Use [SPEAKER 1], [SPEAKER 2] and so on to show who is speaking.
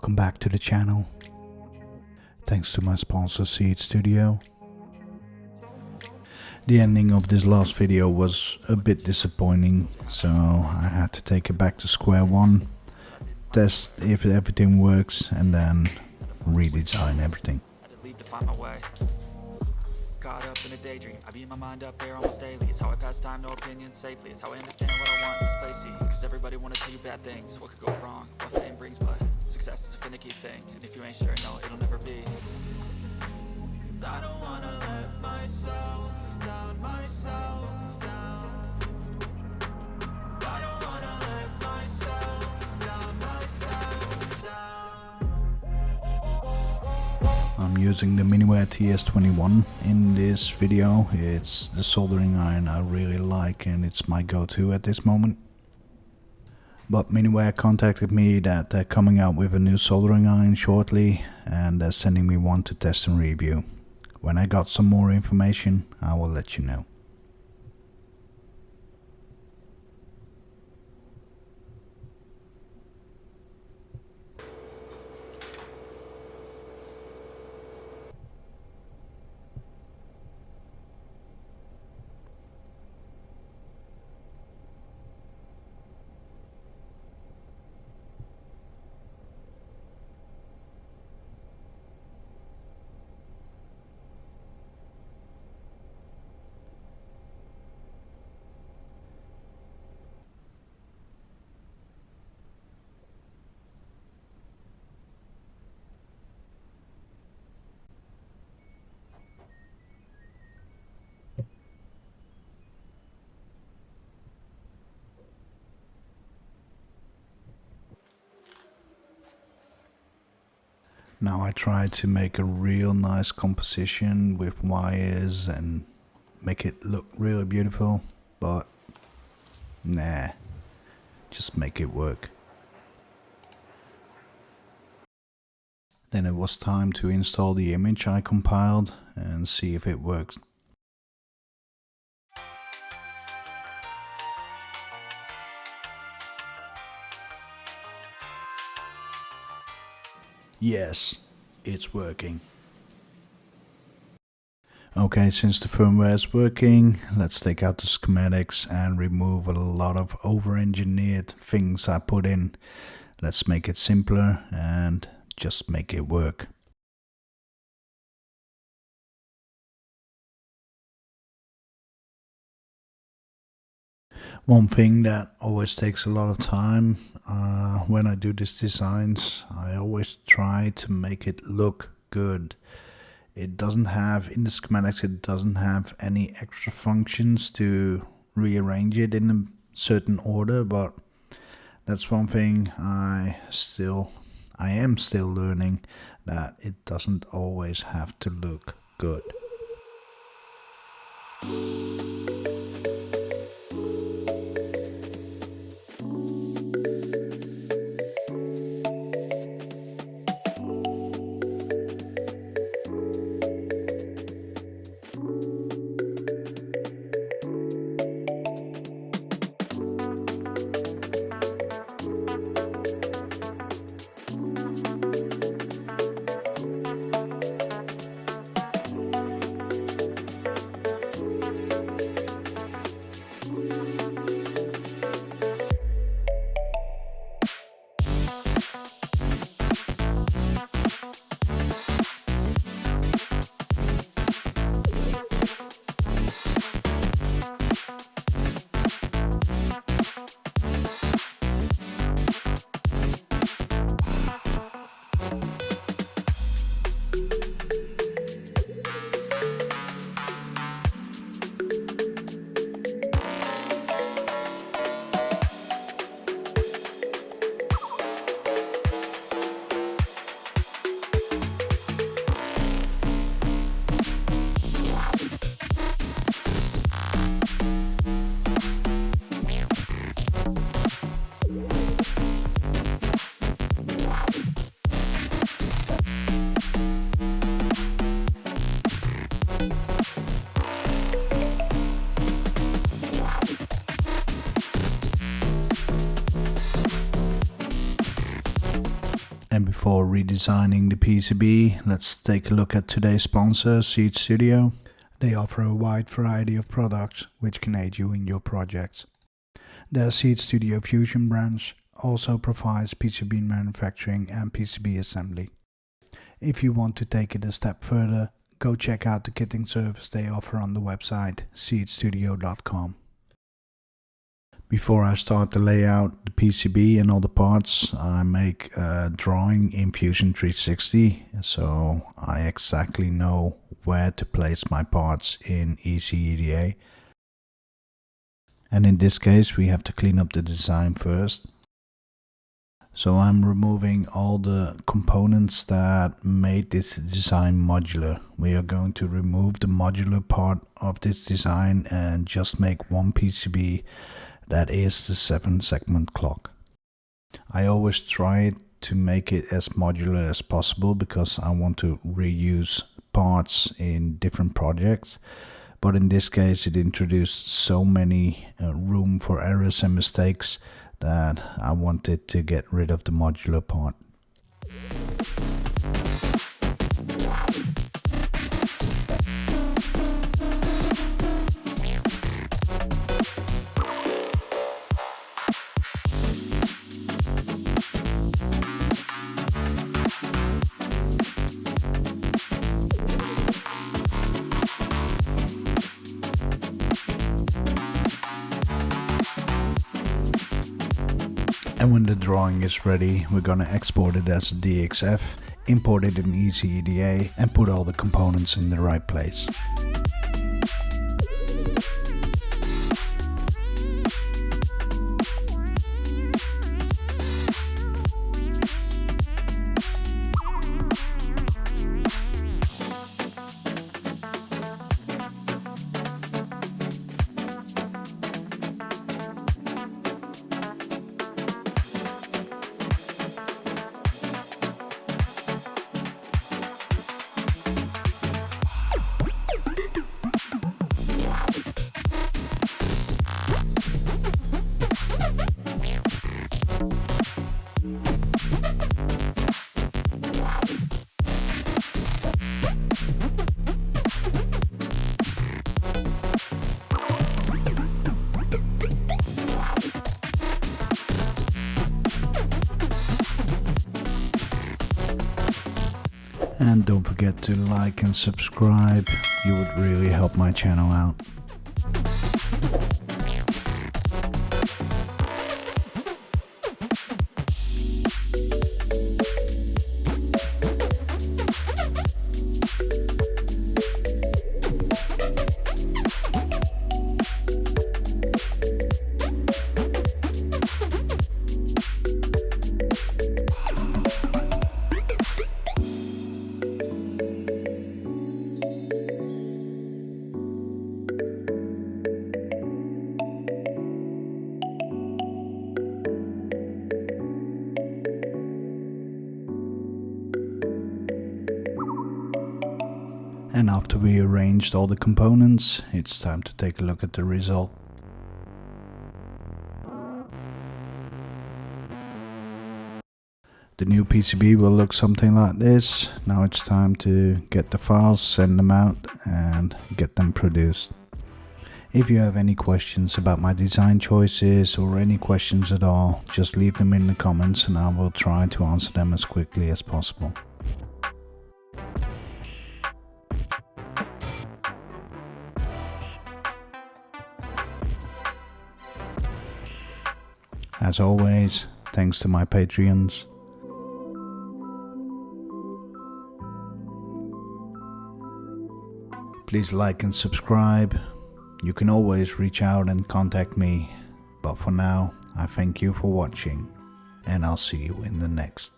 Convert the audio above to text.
[SPEAKER 1] Welcome back to the channel. Thanks to my sponsor Seed Studio. The ending of this last video was a bit disappointing, so I had to take it back to square one, test if everything works, and then redesign everything.
[SPEAKER 2] Caught up in a daydream, I beat my mind up there almost daily. It's how I pass time, no opinions safely. It's how I understand what I want in this place, see. Cause everybody wanna tell you bad things, what could go wrong, what fame brings. But success is a finicky thing, and if you ain't sure, no, it'll never be. I don't wanna let myself down, myself down. I don't wanna let myself down, myself down.
[SPEAKER 1] I'm using the Miniware TS21 in this video. It's the soldering iron I really like and it's my go-to at this moment. But Miniware contacted me that they're coming out with a new soldering iron shortly and they're sending me one to test and review. When I got some more information, I will let you know. Now I try to make a real nice composition with wires and make it look really beautiful, but nah, just make it work. Then it was time to install the image I compiled and see if it works. Yes, it's working. Okay, since the firmware is working, let's take out the schematics and remove a lot of over-engineered things I put in. Let's make it simpler and just make it work. One thing that always takes a lot of time when I do these designs, I always try to make it look good. It doesn't have, in the schematics, it doesn't have any extra functions to rearrange it in a certain order, but that's one thing I am still learning, that it doesn't always have to look good. And before redesigning the PCB, let's take a look at today's sponsor, Seeed Studio. They offer a wide variety of products which can aid you in your projects. Their Seeed Studio Fusion branch also provides PCB manufacturing and PCB assembly. If you want to take it a step further, go check out the kitting service they offer on the website seedstudio.com. Before I start to lay out the PCB and all the parts, I make a drawing in Fusion 360, so I exactly know where to place my parts in EasyEDA. And in this case we have to clean up the design first. So I'm removing all the components that made this design modular. We are going to remove the modular part of this design and just make one PCB. That is the 7-segment clock. I always try to make it as modular as possible because I want to reuse parts in different projects. But in this case it introduced so many room for errors and mistakes that I wanted to get rid of the modular part. And when the drawing is ready, we're gonna export it as a DXF, import it in EasyEDA and put all the components in the right place. And don't forget to like and subscribe, you would really help my channel out. And after we arranged all the components, it's time to take a look at the result. The new PCB will look something like this. Now it's time to get the files, send them out and get them produced. If you have any questions about my design choices or any questions at all, just leave them in the comments and I will try to answer them as quickly as possible. As always, thanks to my Patreons. Please like and subscribe. You can always reach out and contact me. But for now, I thank you for watching and I'll see you in the next.